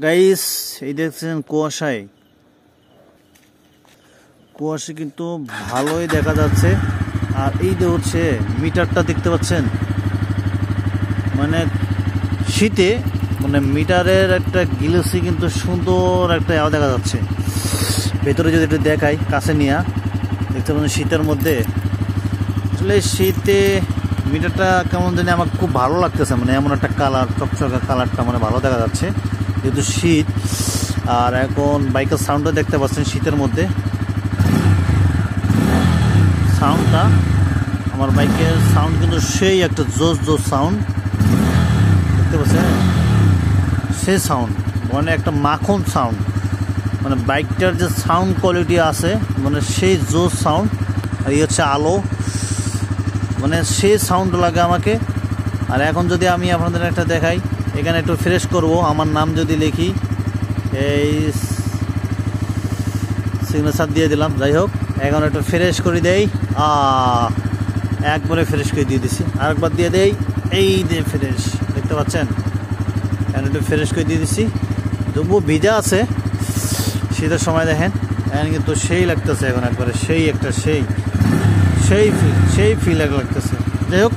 Guys এই দেখছেন কুয়াশা কিন্তু ভালোই দেখা যাচ্ছে। আর এই যে হচ্ছে মিটারটা দেখতে পাচ্ছেন, মানে শীতে মানে মিটারের একটা গ্লিসি কিন্তু সুন্দর একটা দেখা যাচ্ছে। ভেতরে যদি একটু দেখাই কাছে নিয়ে, দেখতে পাচ্ছেন শীতের মধ্যে আসলে শীতে মিটারটা কেমন জানি আমার খুব ভালো লাগতেছে, মানে এমন একটা কালার, চকচকা কালারটা মানে ভালো দেখা যাচ্ছে যেহেতু শীত। আর এখন বাইকের সাউন্ডটা দেখতে পাচ্ছেন শীতের মধ্যে, সাউন্ডটা আমার বাইকের সাউন্ড কিন্তু সেই একটা জোস সাউন্ড দেখতে পাচ্ছেন, সেই সাউন্ড মানে একটা মাখন সাউন্ড, মানে বাইকটার যে সাউন্ড কোয়ালিটি আছে মানে সেই জোস সাউন্ড। আর এই হচ্ছে আলো, মানে সেই সাউন্ড লাগে আমাকে। আর এখন যদি আমি আপনাদের একটা দেখাই, এখানে একটু ফ্রেশ করব, আমার নাম যদি লিখি, এই সিগনেচার দিয়ে দিলাম। যাই হোক, এখন একটু ফ্রেশ করে দেই, একবারে ফ্রেশ করে দিয়ে দিছি, আরেকবার দিয়ে দেই, এই যে ফ্রেশ দেখতে পাচ্ছেন, এখন একটু ফ্রেশ করে দিয়ে দিছি। তবুও ভিজা আছে শীতের সময়, দেখেন এখন কিন্তু সেই লাগতেছে, এখন একবারে সেই একটা সেই ফিল লাগতেছে। যাই হোক,